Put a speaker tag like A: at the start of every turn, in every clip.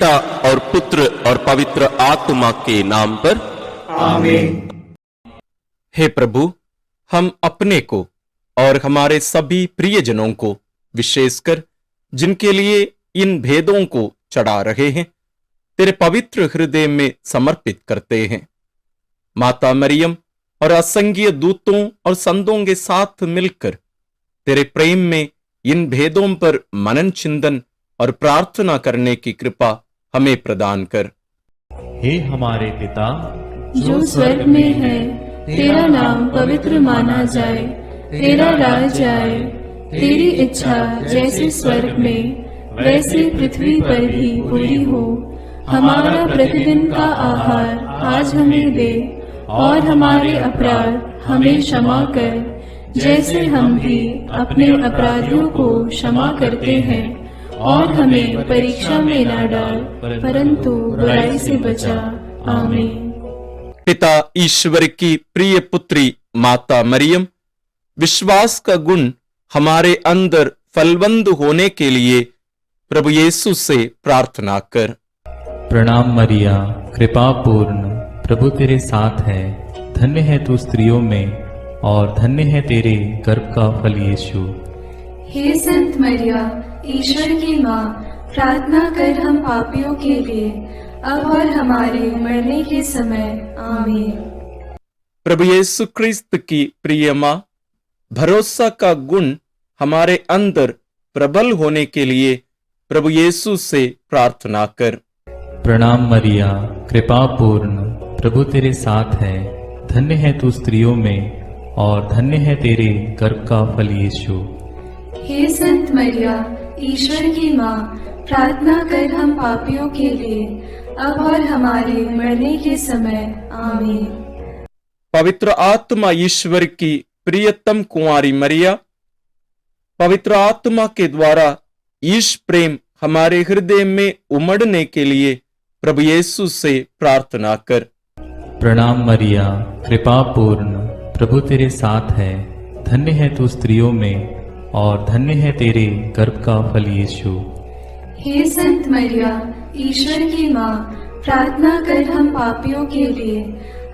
A: पिता और पुत्र और पवित्र आत्मा के नाम पर
B: आमीन।
C: हे प्रभु, हम अपने को और हमारे सभी प्रियजनों को, विशेषकर जिनके लिए इन भेदों को चढ़ा रहे हैं, तेरे पवित्र हृदय में समर्पित करते हैं। माता मरियम और असंख्य दूतों और संतों के साथ मिलकर तेरे प्रेम में इन भेदों पर मनन चिंतन और प्रार्थना करने की कृपा हमें प्रदान कर।
D: हे हमारे पिता
B: जो स्वर्ग में है, तेरा नाम पवित्र माना जाए, तेरा राज आए, तेरी इच्छा जैसे स्वर्ग में वैसे पृथ्वी पर भी पूरी हो। हमारा प्रतिदिन का आहार आज हमें दे, और हमारे अपराध हमें क्षमा कर, जैसे हम भी अपने अपराधियों को क्षमा करते हैं, और हमें परीक्षा में न डाल, परंतु बुराई से बचा। आमीन।
C: पिता ईश्वर की प्रिय पुत्री माता मरियम, विश्वास का गुण हमारे अंदर फलवंत होने के लिए प्रभु यीशु से प्रार्थना कर।
D: प्रणाम मरिया, कृपा पूर्ण, प्रभु तेरे साथ है। धन्य है तू स्त्रियों में, और धन्य है तेरे गर्भ का फल यीशु।
B: हे संत मरिया, ईश्वर की माँ, प्रार्थना कर हम पापियों के लिए, अब और हमारे मरने के समय। आमीन।
C: प्रभु यीशु क्रिस्त की प्रिय माँ, भरोसा का गुण हमारे अंदर प्रबल होने के लिए प्रभु यीशु से प्रार्थना कर।
D: प्रणाम मरिया, कृपा पूर्ण, प्रभु तेरे साथ है। धन्य है तू स्त्रियों में, और धन्य है तेरे गर्भ का फल यीशु।
B: हे संत मरिया, ईश्वर की माँ, प्रार्थना कर हम पापियों के लिए, अब और हमारे मरने के समय। आमीन।
C: पवित्र आत्मा ईश्वर की प्रियतम कुंवारी मरिया, पवित्र आत्मा के द्वारा ईश प्रेम हमारे हृदय में उमड़ने के लिए प्रभु यीशु से प्रार्थना कर।
D: प्रणाम मरिया, कृपा पूर्ण, प्रभु तेरे साथ है। धन्य है तू स्त्रियों में, और धन्य है तेरे गर्भ का फल यीशु।
B: हे संत मरिया, ईश्वर की माँ, प्रार्थना कर हम पापियों के लिए,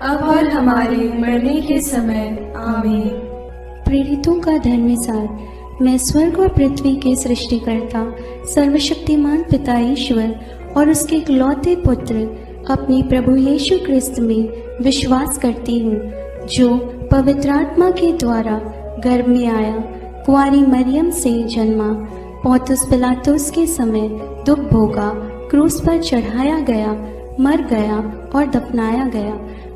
B: अब और हमारे मरने के समय। आमीन।
E: प्रेरितों का धर्मसार। मैं स्वर्ग और पृथ्वी के सृष्टिकर्ता सर्वशक्तिमान पिता ईश्वर और उसके इकलौते पुत्र अपने प्रभु यीशु क्रिस्त में विश्वास करती हूँ, जो पवित्र आत्मा के द्वारा गर्भ में आया, कुंवारी मरियम से जन्मा, पौंतुस पिलातुस के समय दुख भोगा, क्रूस पर चढ़ाया गया, मर गया और दफनाया गया।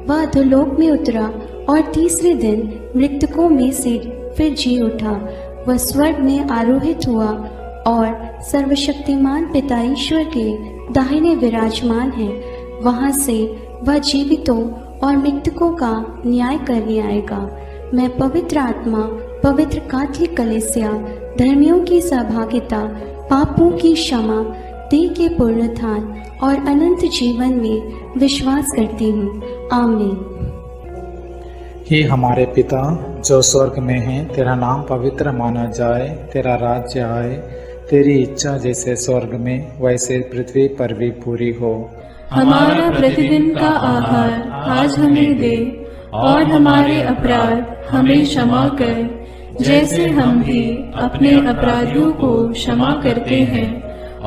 E: वह अधोलोक में उतरा और तीसरे दिन मृतकों में से फिर जी उठा। वह स्वर्ग में आरोहित हुआ और सर्वशक्तिमान पिता ईश्वर के दाहिने विराजमान है। वहां से वह जीवितों और मृतकों का न्याय करने आएगा। मैं पवित्र आत्मा, पवित्र कैथोलिक कलीसिया, धर्मियों की सहभागिता, पापों की क्षमा, देह के पुनरुत्थान और अनंत जीवन में विश्वास करती हूँ। आमीन।
F: हे हमारे पिता जो स्वर्ग में है, तेरा नाम पवित्र माना जाए, तेरा राज्य आए, तेरी इच्छा जैसे स्वर्ग में वैसे पृथ्वी पर भी पूरी हो।
B: हमारा प्रतिदिन का आहार आज हमें दे, और हमारे अपराध हमें क्षमा कर, जैसे हम भी अपने अपराधियों को क्षमा करते हैं,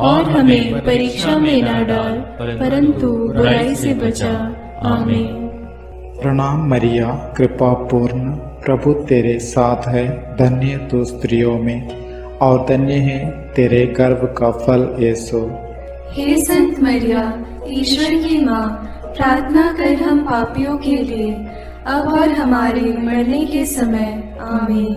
B: और हमें परीक्षा में न डाल, परंतु बुराई से बचा। आमीन।
F: प्रणाम मरिया, कृपा पूर्ण, प्रभु तेरे साथ है। धन्य तू स्त्रियों में, और धन्य है तेरे गर्भ का फल यीशु।
B: हे संत मरिया, ईश्वर की माँ, प्रार्थना कर हम पापियों के लिए, अब और हमारे मरने के समय। आमीन।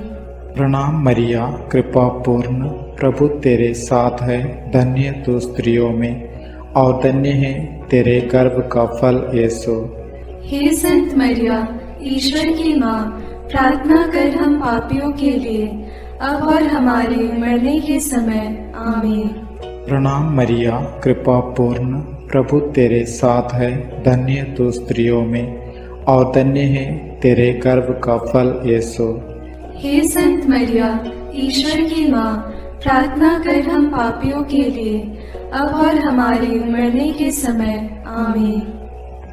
F: प्रणाम मरिया, कृपा पूर्ण, प्रभु तेरे साथ है। धन्य तू स्त्रियों में, और धन्य है तेरे गर्भ का फल यीशु।
B: हे संत मरिया, ईश्वर की माँ, प्रार्थना कर हम पापियों के लिए, अब और हमारे मरने के समय। आमीन।
F: प्रणाम मरिया, कृपा पूर्ण, प्रभु तेरे साथ है। धन्य तू स्त्रियों में, और धन्य है तेरे गर्भ का फल यीशु।
B: हे संत मरिया, ईश्वर की माँ, प्रार्थना कर हम पापियों के लिए, अब और हमारे मरने के समय आमीन।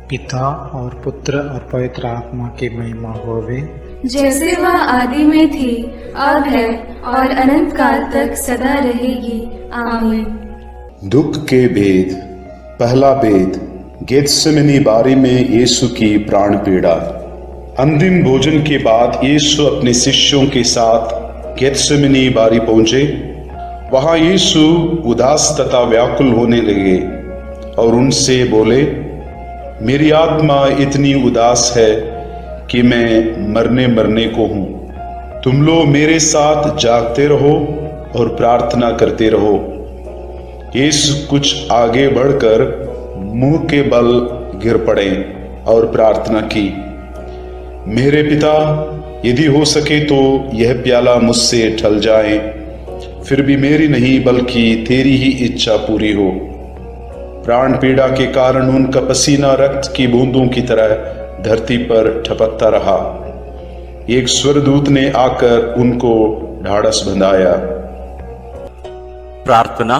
F: पिता और पुत्र और पवित्र आत्मा की महिमा होवे,
B: जैसे वह आदि में थी, अब है और अनंत काल तक सदा रहेगी। आमीन।
G: दुख के भेद। पहला भेद, गेत्सेमनी बारी में यीशु की प्राण पीड़ा। अंतिम भोजन के बाद यीशु अपने शिष्यों के साथ गेत्सेमनी बारी पहुंचे। वहां यीशु उदास तथा व्याकुल होने लगे और उनसे बोले, मेरी आत्मा इतनी उदास है कि मैं मरने को हूं। तुम लोग मेरे साथ जागते रहो और प्रार्थना करते रहो। यीशु कुछ आगे बढ़कर मुंह के बल गिर पड़े और प्रार्थना की, मेरे पिता, यदि हो सके तो यह प्याला मुझसे टल जाए, फिर भी मेरी नहीं बल्कि तेरी ही इच्छा पूरी हो। प्राण पीड़ा के कारण उनका पसीना रक्त की बूंदों की तरह धरती पर टपकता रहा। एक स्वर्गदूत ने आकर उनको ढाढ़स बंधाया।
A: प्रार्थना।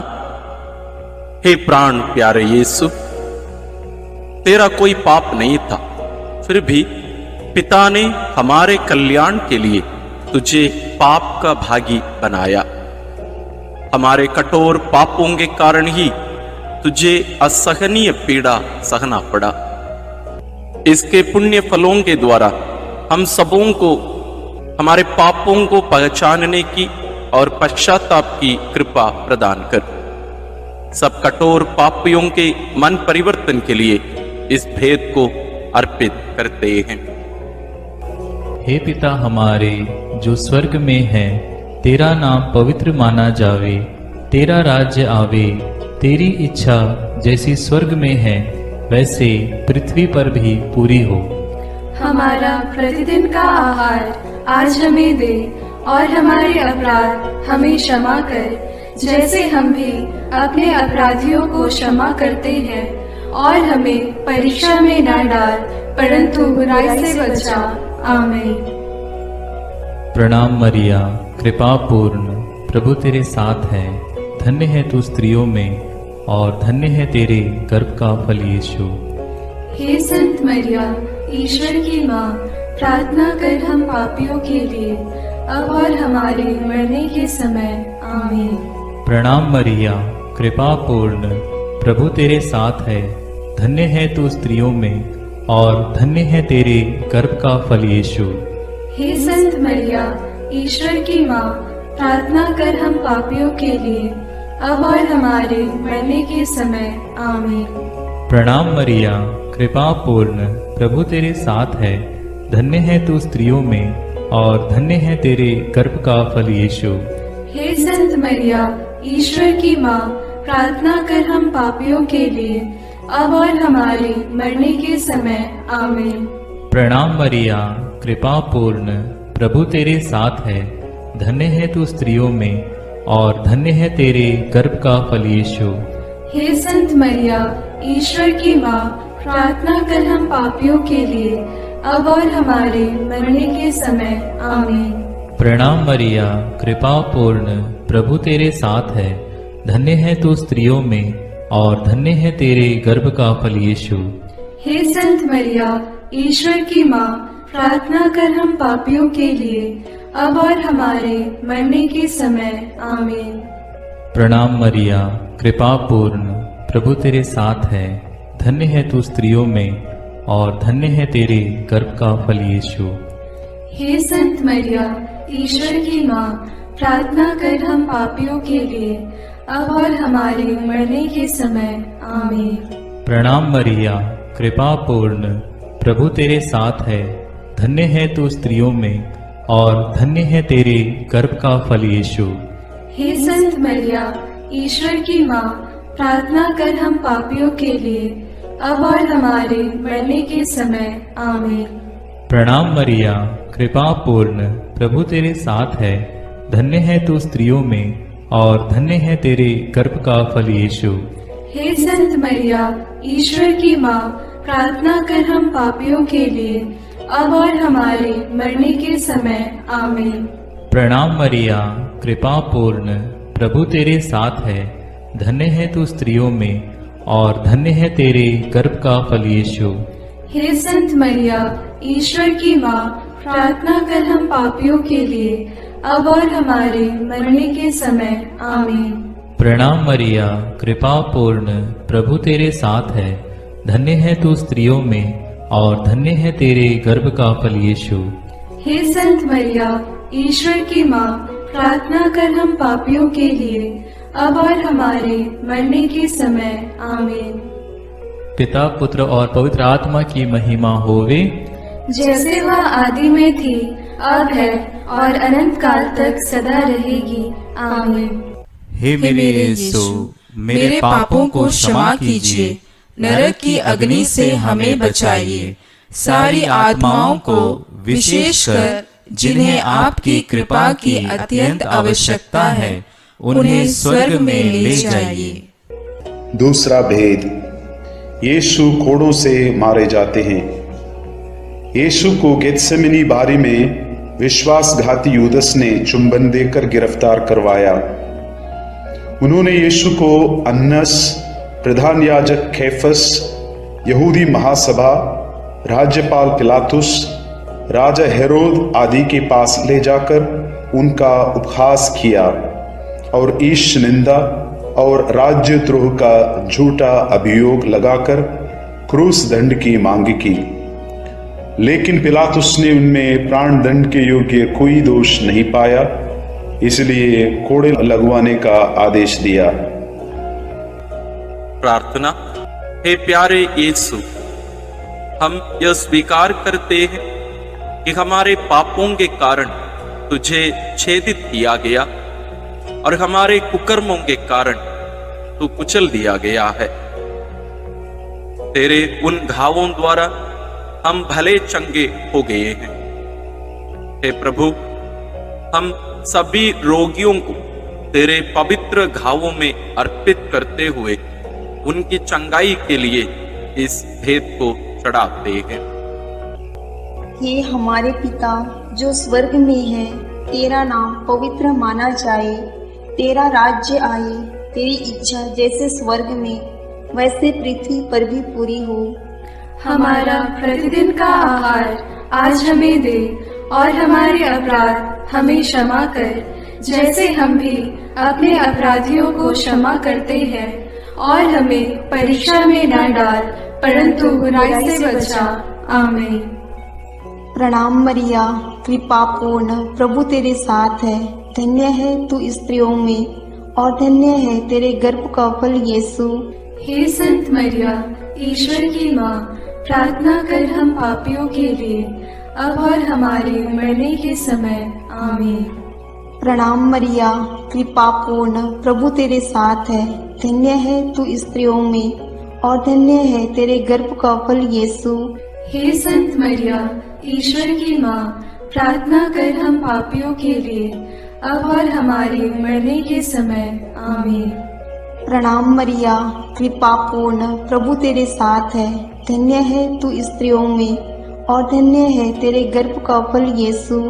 A: हे प्राण प्यारे यीशु, तेरा कोई पाप नहीं था, फिर भी पिता ने हमारे कल्याण के लिए तुझे पाप का भागी बनाया। हमारे कठोर पापों के कारण ही तुझे असहनीय पीड़ा सहना पड़ा। इसके पुण्य फलों के द्वारा हम सबों को हमारे पापों को पहचानने की और पश्चाताप की कृपा प्रदान कर। सब कठोर पापियों के मन परिवर्तन के लिए इस भेद को अर्पित करते हैं।
D: हे पिता हमारे जो स्वर्ग में है, तेरा नाम पवित्र माना जावे, तेरा राज्य आवे, तेरी इच्छा जैसी स्वर्ग में है वैसे पृथ्वी पर भी पूरी हो।
B: हमारा प्रतिदिन का आहार आज हमें दे, और हमारे अपराध हमें क्षमा कर, जैसे हम भी अपने अपराधियों को क्षमा करते हैं, और हमें परीक्षा में न डाल, परंतु बुराई से बचा। आमीन।
D: प्रणाम मरिया, कृपा पूर्ण, प्रभु तेरे साथ है। धन्य है तू स्त्रियों में और धन्य है तेरे गर्भ का फल यीशु।
B: हे संत मरिया, ईश्वर की माँ, प्रार्थना कर हम पापियों के लिए, अब और हमारे मरने के समय। आमीन।
D: प्रणाम मरिया, कृपा पूर्ण, प्रभु तेरे साथ है। धन्य है तू स्त्रियों में और धन्य है तेरे गर्भ का फल यीशु।
B: हे संत मरिया, ईश्वर की माँ, प्रार्थना कर हम पापियों के लिए, अब और हमारे मरने के समय। आमीन।
D: प्रणाम मरिया, कृपा पूर्ण, प्रभु तेरे साथ है। धन्य है तू स्त्रियों में और धन्य है तेरे गर्भ का फल यीशु।
B: हे संत मरिया, ईश्वर की माँ, प्रार्थना कर हम पापियों के लिए, अब और हमारे मरने के समय। आमीन।
D: प्रणाम मरिया, कृपा पूर्ण, प्रभु तेरे साथ है। धन्य है तू स्त्रियों में और धन्य है तेरे गर्भ का फल यीशु।
B: हे संत मरिया, ईश्वर की माँ, प्रार्थना कर हम पापियों के लिए, अब और हमारे मरने के समय। आमीन।
D: प्रणाम मरिया, कृपा पूर्ण, प्रभु तेरे साथ है। धन्य है तू स्त्रियों में और धन्य है तेरे गर्भ का फल यीशु।
B: हे संत मरिया, ईश्वर की माँ, प्रार्थना कर हम पापियों के लिए, अब और हमारे मरने के समय। आमीन।
D: प्रणाम मरिया, कृपा पूर्ण, प्रभु तेरे साथ है। धन्य है तू स्त्रियों में और धन्य है तेरे गर्भ का फल यीशु।
B: हे संत मरिया, ईश्वर की माँ, प्रार्थना कर हम पापियों के लिए, अब और हमारे मरने के समय। आमीन।
D: प्रणाम मरिया, कृपा पूर्ण, प्रभु तेरे साथ है। धन्य है तू स्त्रियों में और धन्य है तेरे गर्भ का फल यीशु।
B: हे संत मरिया, ईश्वर की माँ, प्रार्थना कर हम पापियों के लिए, अब और हमारे मरने के समय। आमीन।
D: प्रणाम मरिया, कृपा पूर्ण, प्रभु तेरे साथ है। धन्य है तू स्त्रियों में और धन्य है तेरे गर्भ का फल यीशु।
B: हे संत मरिया, ईश्वर की माँ, प्रार्थना कर हम पापियों के लिए, अब और हमारे मरने के समय। आमीन।
D: प्रणाम मरिया, कृपा पूर्ण, प्रभु तेरे साथ है। धन्य है तू स्त्रियों में और धन्य है तेरे गर्भ का फल यीशु।
B: हे संत मरिया, ईश्वर की माँ, प्रार्थना कर हम पापियों के लिए, अब और हमारे मरने के समय। आमीन।
D: प्रणाम मरिया, कृपा पूर्ण, प्रभु तेरे साथ है। धन्य है तू स्त्रियों में और धन्य है तेरे गर्भ का फल यीशु।
B: हे संत मरिया, ईश्वर की माँ, प्रार्थना कर हम पापियों के लिए, अब और हमारे मरने के समय। आमीन।
D: पिता, पुत्र और पवित्र आत्मा की महिमा होवे,
B: जैसे वह आदि में थी, अब है और अनंत काल तक सदा रहेगी। आमीन।
H: हे मेरे यीशु, मेरे पापों को क्षमा कीजिए, नरक की अग्नि से हमें बचाइए, सारी आत्माओं को, विशेषकर जिन्हें आपकी कृपा की अत्यंत आवश्यकता है, उन्हें स्वर्ग में ले जाइए।
G: दूसरा भेद, यीशु कोड़ों से मारे जाते हैं। यीशु को गेत्सेमनी बारी में विश्वासघाती यूदस ने चुंबन देकर गिरफ्तार करवाया। उन्होंने यीशु को अन्नस, प्रधान याजक कैफस, यहूदी महासभा, राज्यपाल पिलातुस, राजा हेरोद आदि के पास ले जाकर उनका उपहास किया और ईश निंदा और राज्यद्रोह का झूठा अभियोग लगाकर क्रूस दंड की मांग की। लेकिन पिलातुस ने उनमें प्राण दंड के योग्य कोई दोष नहीं पाया, इसलिए कोड़े लगवाने का आदेश दिया।
A: प्रार्थना। हे प्यारे यीशु, हम यह स्वीकार करते हैं कि हमारे पापों के कारण तुझे छेदित किया गया और हमारे कुकर्मों के कारण तू कुचल दिया गया है। तेरे उन घावों द्वारा हम भले चंगे हो गए हैं। हे प्रभु, हम सभी रोगियों को तेरे पवित्र घावों में अर्पित करते हुए उनकी चंगाई के लिए इस भेद को चढ़ाते हैं।
I: हे हमारे पिता जो स्वर्ग में है, तेरा नाम पवित्र माना जाए, तेरा राज्य आए, तेरी इच्छा जैसे स्वर्ग में वैसे पृथ्वी पर भी पूरी हो।
B: हमारा प्रतिदिन का आहार आज हमें दे और हमारे अपराध हमें क्षमा कर, जैसे हम भी अपने अपराधियों को क्षमा करते हैं, और हमें परीक्षा में न डाल, परंतु बुराई से बचा। आमीन।
I: प्रणाम मरिया, कृपा पूर्ण, प्रभु तेरे साथ है। धन्य है तू स्त्रियों में और धन्य है तेरे गर्भ का फल यीशु।
B: हे संत मरिया, ईश्वर की माँ, प्रार्थना कर हम पापियों के लिए, अब और हमारे मरने के समय। आमीन।
I: प्रणाम मरिया, कृपा पूर्ण, प्रभु तेरे साथ है। धन्य है तू स्त्रियों में और धन्य है तेरे गर्भ का फल यीशु।
B: हे संत मरिया, ईश्वर की माँ, प्रार्थना कर हम पापियों के लिए, अब और हमारे मरने के समय। आमीन।
I: प्रणाम मरिया, कृपा पूर्ण, प्रभु तेरे साथ है। धन्य है तू स्त्रियों में और धन्य है तेरे गर्भ का फल यीशु।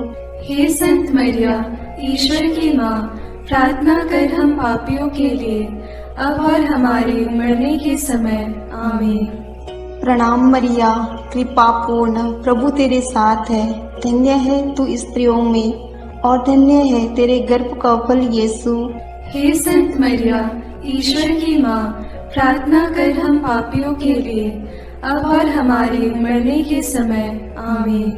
B: हे संत मरिया, ईश्वर की माँ, प्रार्थना कर हम पापियों के लिए, अब और हमारे मरने के समय। आमीन।
I: प्रणाम मरिया, कृपा पूर्ण, प्रभु तेरे साथ है। धन्य है तू स्त्रियों में और धन्य है तेरे गर्भ का फल यीशु।
B: हे संत मरिया, ईश्वर की माँ, प्रार्थना कर हम पापियों के लिए, अब और हमारे मरने के समय। आमीन।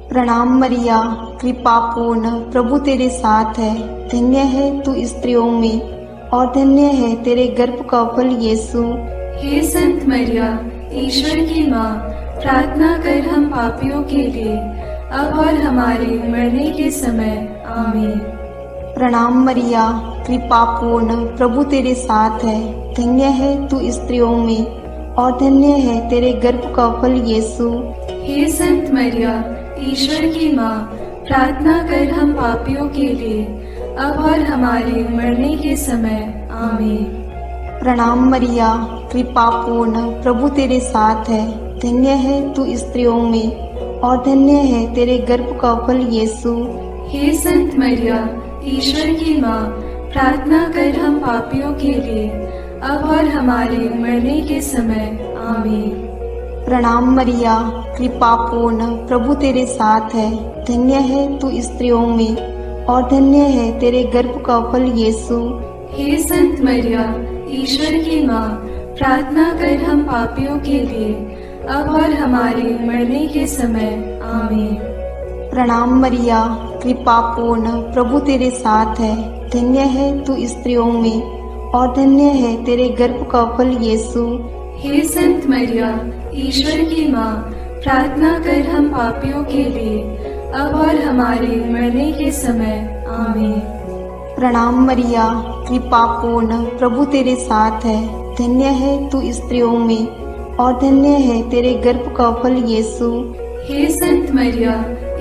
I: प्रणाम मरिया, कृपा पूर्ण, प्रभु तेरे साथ है। धन्य है तू स्त्रियों में और धन्य है तेरे गर्भ का फल यीशु।
B: हे संत मरिया, ईश्वर की माँ, प्रार्थना कर हम पापियों के लिए, अब और हमारे मरने के समय। आमीन।
I: प्रणाम मरिया, कृपा पूर्ण, प्रभु तेरे साथ है। धन्य है तू स्त्रियों में और धन्य है तेरे गर्भ का फल यीशु।
B: हे संत मरिया, ईश्वर की माँ, प्रार्थना कर हम पापियों के लिए, अब और हमारे मरने के समय। आमीन।
I: प्रणाम मरिया, कृपा पूर्ण, प्रभु तेरे साथ है। धन्य है तू स्त्रियों में और धन्य है तेरे गर्भ का फल यीशु।
B: हे संत मरिया, ईश्वर की माँ, प्रार्थना कर हम पापियों के लिए, अब और हमारे मरने के समय। आमीन।
I: प्रणाम मरिया, कृपा पूर्ण, प्रभु तेरे साथ है। धन्य है तू स्त्रियों में और धन्य है तेरे गर्भ का फल यीशु।
B: हे संत मरिया, ईश्वर की माँ, प्रार्थना कर हम पापियों के लिए, अब और हमारे मरने के समय। आमीन।
I: प्रणाम मरिया, कृपा पूर्ण, प्रभु तेरे साथ है। धन्य है तू स्त्रियों में और धन्य है तेरे गर्भ का फल यीशु।
B: हे संत मरिया, ईश्वर की माँ, प्रार्थना कर हम पापियों के लिए, अब और हमारे मरने के समय। आमीन।
I: प्रणाम मरिया, कृपा पूर्ण, प्रभु तेरे साथ है। धन्य है तू स्त्रियों में और धन्य है तेरे गर्भ का फल यीशु।
B: हे संत मरिया,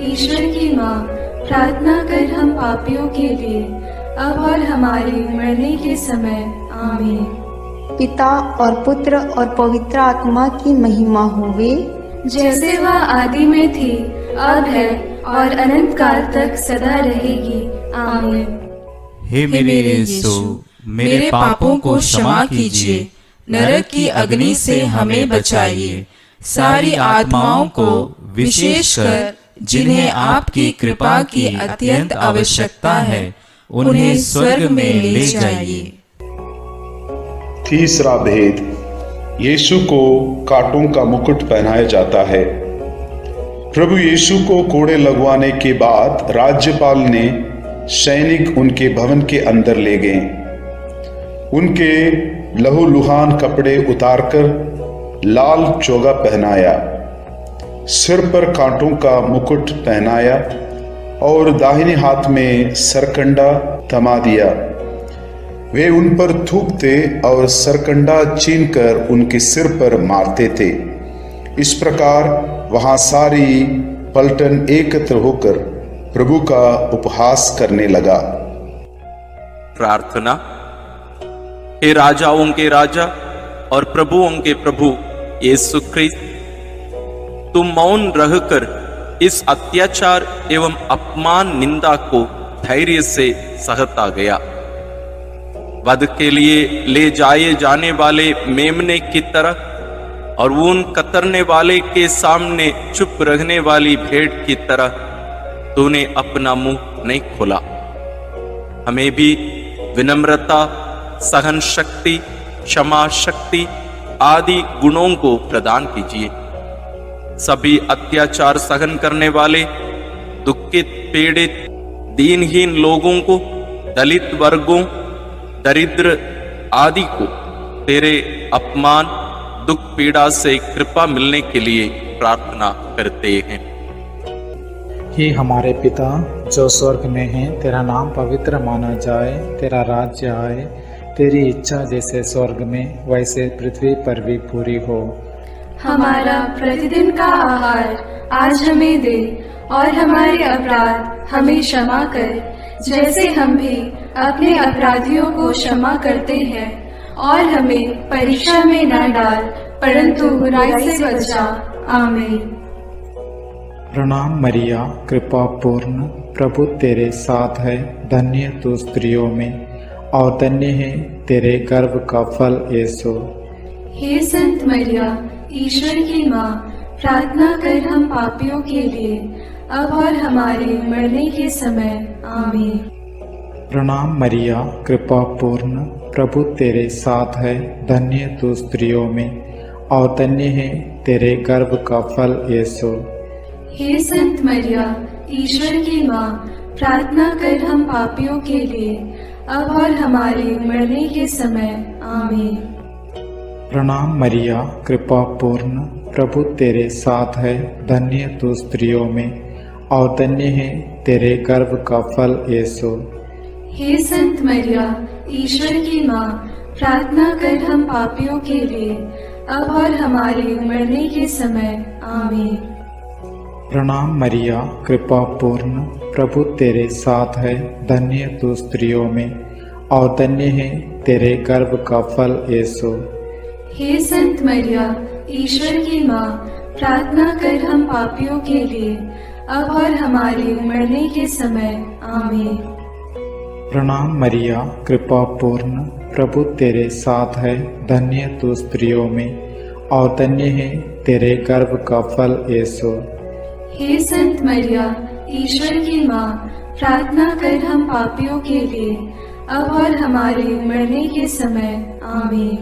B: ईश्वर की माँ, प्रार्थना कर हम पापियों के लिए, अब और हमारे मरने के समय। आमीन।
I: पिता और पुत्र और पवित्र आत्मा की महिमा होवे,
B: जैसे वह आदि में थी, अब है और अनंत काल तक सदा रहेगी। आमीन।
H: हे मेरे यीशु, मेरे पापों को क्षमा कीजिए, नरक की अग्नि से हमें बचाइए, सारी आत्माओं को, विशेषकर जिन्हें आपकी कृपा की अत्यंत आवश्यकता है, उन्हें स्वर्ग में ले जाइए।
G: तीसरा भेद, यीशु को कांटों का मुकुट पहनाया जाता है। प्रभु यीशु को कोड़े लगवाने के बाद राज्यपाल ने सैनिक उनके भवन के अंदर ले गए। उनके लहूलुहान कपड़े उतारकर लाल चोगा पहनाया, सिर पर कांटों का मुकुट पहनाया और दाहिने हाथ में सरकंडा थमा दिया। वे उन पर थूकते और सरकंडा छीनकर उनके सिर पर मारते थे। इस प्रकार वहां सारी पलटन एकत्र होकर प्रभु का उपहास करने लगा।
A: प्रार्थना। हे राजाओं के राजा और प्रभुओं के प्रभु यीशु ख्रिस्त, तुम मौन रहकर इस अत्याचार एवं अपमान निंदा को धैर्य से सहता गया। वध के लिए ले जाए जाने वाले मेमने की तरह और ऊन कतरने वाले के सामने चुप रहने वाली भेड़ की तरह तूने अपना मुंह नहीं खोला। हमें भी विनम्रता, सहन शक्ति, क्षमा शक्ति आदि गुणों को प्रदान कीजिए। सभी अत्याचार सहन करने वाले, दुखित, पीड़ित, दीनहीन लोगों को, दलित वर्गों, दरिद्र आदि को तेरे अपमान, दुख, पीड़ा से कृपा मिलने के लिए प्रार्थना करते हैं।
F: हे हमारे पिता जो स्वर्ग में है, तेरा नाम पवित्र माना जाए, तेरा राज्य आए, तेरी इच्छा जैसे स्वर्ग में वैसे पृथ्वी पर भी पूरी हो।
B: हमारा प्रतिदिन का आहार आज हमें दे और हमारे अपराध हमें क्षमा कर, जैसे हम भी अपने अपराधियों को क्षमा करते हैं, और हमें परीक्षा में न डाल, परंतु बुराई से बचा। आमीन।
F: प्रणाम मरिया, कृपा पूर्ण, प्रभु तेरे साथ है। धन्य तू स्त्रियों में और धन्य है तेरे गर्भ का फल यीशु।
B: हे संत मरिया, ईश्वर की माँ, प्रार्थना कर हम पापियों के लिए, अब और हमारे मरने के समय। आमीन।
F: प्रणाम मरिया, कृपा पूर्ण, प्रभु तेरे साथ है। धन्य तू स्त्रियों में और धन्य है तेरे गर्भ का फल यीशु।
B: हे संत मरिया, ईश्वर की माँ, प्रार्थना कर हम पापियों के लिए, अब और हमारे मरने के समय। आमीन।
F: प्रणाम मरिया, कृपा पूर्ण, प्रभु तेरे साथ है। धन्य तू स्त्रियों में और धन्य है तेरे गर्भ का फल यीशु।
B: हे संत मरिया, ईश्वर की माँ, प्रार्थना कर हम पापियों के लिए, अब और हमारे मरने के समय। आमीन।
F: प्रणाम मरिया, कृपा पूर्ण, प्रभु तेरे साथ है। धन्य तू स्त्रियों में और धन्य है तेरे गर्भ का फल यीशु।
B: हे संत मरिया, ईश्वर की माँ, प्रार्थना कर हम पापियों के लिए, अब और हमारे मरने के समय। आमीन।
F: प्रणाम मरिया, कृपा पूर्ण, प्रभु तेरे साथ है, धन्य तू स्त्रियों में और धन्य है तेरे गर्भ का फल यीशु।
B: हे संत मरिया, ईश्वर की माँ, प्रार्थना कर हम पापियों के लिए, अब और हमारे मरने के समय। आमीन।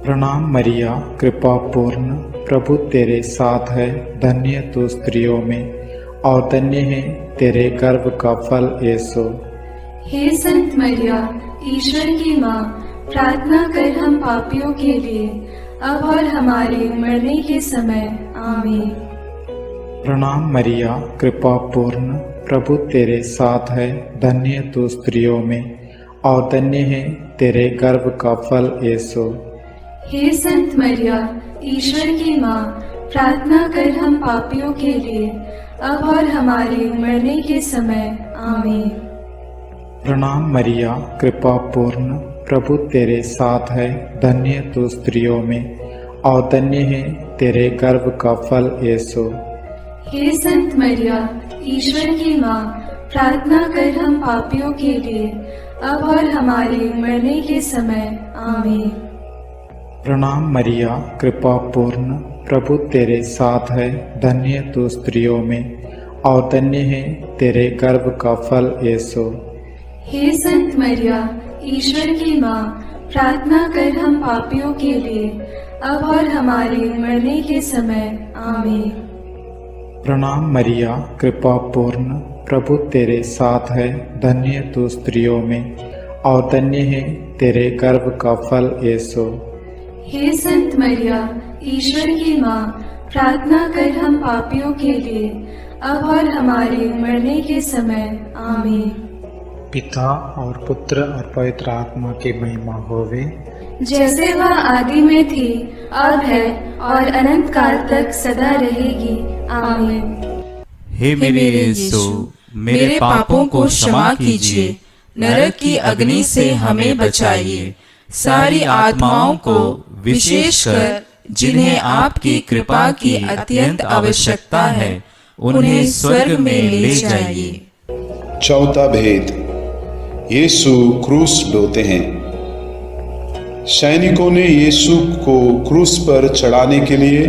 F: प्रणाम मरिया, कृपा पूर्ण, प्रभु तेरे साथ है, धन्य तू स्त्रियों में और धन्य है तेरे गर्भ का फल यीशु।
B: हे संत मरिया, ईश्वर की माँ, प्रार्थना कर हम पापियों के लिए, अब और हमारे मरने के समय। आमीन।
F: प्रणाम मरिया, कृपा पूर्ण, प्रभु तेरे साथ है, धन्य तू स्त्रियों में और धन्य है तेरे गर्भ का फल यीशु।
B: हे संत मरिया, ईश्वर की माँ, प्रार्थना कर हम पापियों के लिए, अब और हमारे मरने के समय। आमीन।
F: प्रणाम मरिया, कृपा पूर्ण, प्रभु तेरे साथ है, धन्य तू स्त्रियों में और धन्य है तेरे गर्भ का फल यीशु।
B: हे संत मरिया, ईश्वर की माँ, प्रार्थना कर हम पापियों के लिए, अब और हमारे मरने के समय। आमीन।
F: प्रणाम मरिया, कृपा पूर्ण, प्रभु तेरे साथ है, धन्य तू स्त्रियों में और धन्य है तेरे गर्भ का फल यीशु।
B: हे संत मरिया, ईश्वर की माँ, प्रार्थना कर हम पापियों के लिए, अब और हमारे मरने के समय। आमीन।
F: प्रणाम मरिया, कृपा पूर्ण, प्रभु तेरे साथ है, धन्य तू स्त्रियों में और धन्य है तेरे गर्भ का फल यीशु।
B: हे संत मरिया, ईश्वर की माँ, प्रार्थना कर हम पापियों के लिए, अब और हमारे मरने के समय। आमीन।
F: पिता और पुत्र और पवित्र आत्मा की महिमा होवे,
B: जैसे वह आदि में थी, अब है और अनंत काल तक सदा रहेगी। आमीन।
H: हे मेरे यीशु, मेरे पापों को क्षमा कीजिए, नरक की अग्नि से हमें बचाइए, सारी आत्माओं को विशेषकर जिन्हें आपकी कृपा की अत्यंत आवश्यकता है, उन्हें स्वर्ग में ले जाइए।
G: चौथा भेद, यीशु क्रूस ढोते हैं। सैनिकों ने यीशु को क्रूस पर चढ़ाने के लिए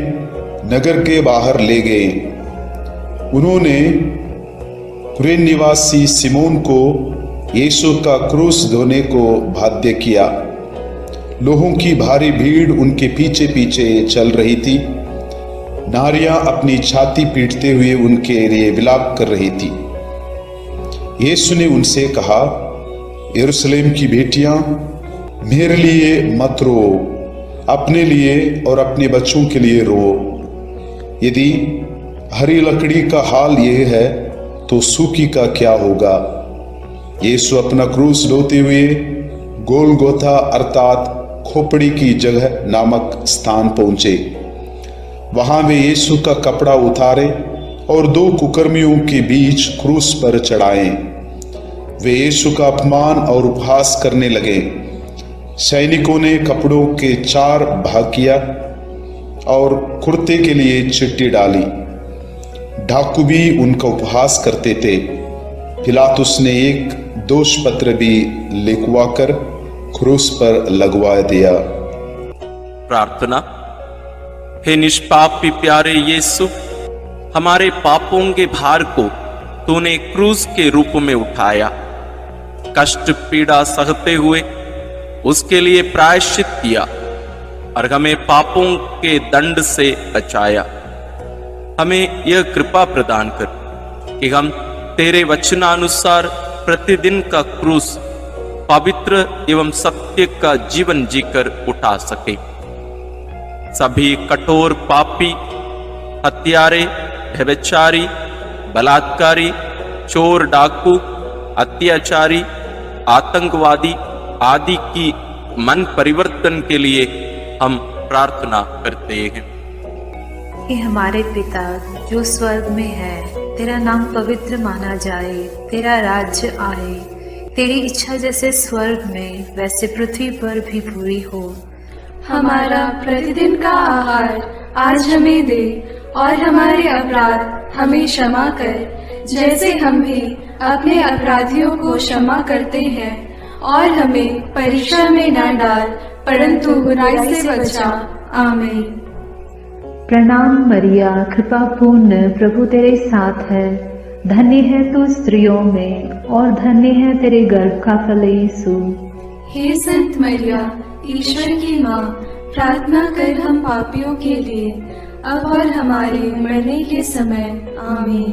G: नगर के बाहर ले गए। उन्होंने कुरेन निवासी सिमोन को यीशु का क्रूस ढोने को बाध्य किया। लोगों की भारी भीड़ उनके पीछे पीछे चल रही थी। नारियां अपनी छाती पीटते हुए उनके लिए विलाप कर रही थी। यीशु ने उनसे कहा, यरूशलेम की बेटियां, मेरे लिए मत रो, अपने लिए और अपने बच्चों के लिए रो। यदि हरी लकड़ी का हाल यह है तो सूखी का क्या होगा। यीशु अपना क्रूस ढोते हुए गोलगोथा अर्थात खोपड़ी की जगह नामक स्थान पहुंचे। वहां वे यीशु का कपड़ा उतारे और दो कुकर्मियों के बीच क्रूस पर चढ़ाए। वे यीशु का अपमान और उपहास करने लगे। सैनिकों ने कपड़ों के 4 भाग किया और कुर्ते के लिए चिट्ठी डाली। डाकू भी उनका उपहास करते थे। पिलातुस ने एक दोष पत्र भी लिखवाकर क्रूस पर लगवा दिया।
A: प्रार्थना। हे निष्पापी प्यारे यीशु, हमारे पापों के भार को तूने क्रूस के रूप में उठाया। कष्ट पीड़ा सहते हुए उसके लिए प्रायश्चित किया और हमें पापों के दंड से बचाया। हमें यह कृपा प्रदान कर कि हम तेरे वचनानुसार प्रतिदिन का क्रूस पवित्र एवं सत्य का जीवन जीकर उठा सके। सभी कठोर पापी, हत्यारे, व्यभिचारी, बलात्कारी, चोर, डाकू, अत्याचारी, आतंकवादी आदि की मन परिवर्तन के लिए हम प्रार्थना करते हैं।
J: हे हमारे पिता जो स्वर्ग में है, तेरा नाम पवित्र माना जाए, तेरा राज्य आए, तेरी इच्छा जैसे स्वर्ग में वैसे पृथ्वी पर भी पूरी हो।
B: हमारा प्रतिदिन का आहार आज हमें दे और हमारे अपराध हमें क्षमा कर, जैसे हम भी अपने अपराधियों को क्षमा करते हैं और हमें परीक्षा में न डाल, परंतु बुराई से बचा। आमीन।
K: प्रणाम मरिया, कृपा पूर्ण, प्रभु तेरे साथ है। धन्य है तू स्त्रियों में और धन्य है तेरे गर्भ का फल यीशु।
B: हे संत मरिया, ईश्वर की माँ, प्रार्थना कर हम पापियों के लिए, अब और हमारे मरने के समय। आमीन।